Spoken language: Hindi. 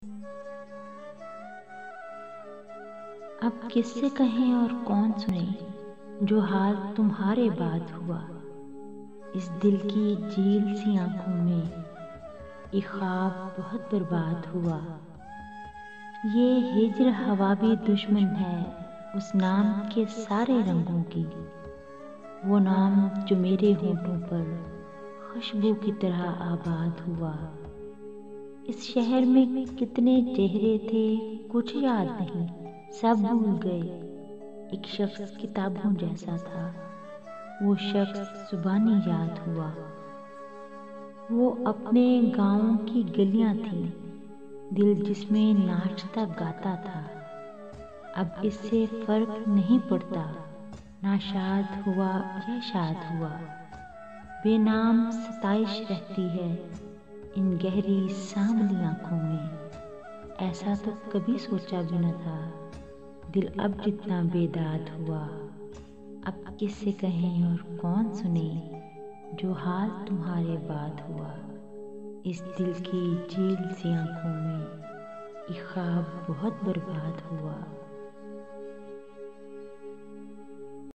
अब किससे कहें और कौन सुने जो हाल तुम्हारे बाद हुआ। इस दिल की झील सी आंखों में एक ख्वाब बहुत बर्बाद हुआ। ये हिज्र हवा भी दुश्मन है उस नाम के सारे रंगों की। वो नाम जो मेरे होठों पर खुशबू की तरह आबाद हुआ। इस शहर में कितने चेहरे थे कुछ याद नहीं, सब भूल गए। एक शख्स किताबों जैसा था, वो शख्स जुबानी याद हुआ। वो अपने गाँव की गलियां थी, दिल जिसमें नाचता गाता था। अब इससे फर्क नहीं पड़ता, ना शाद हुआ या शाद हुआ। बेनाम सताइश रहती है इन गहरी सांवली आंखों में। ऐसा तो कभी सोचा भी न था, दिल अब जितना बेदाद हुआ। अब किससे कहें और कौन सुने जो हाल तुम्हारे बाद हुआ। इस दिल की झील सी आंखों में एक ख्वाब बहुत बर्बाद हुआ।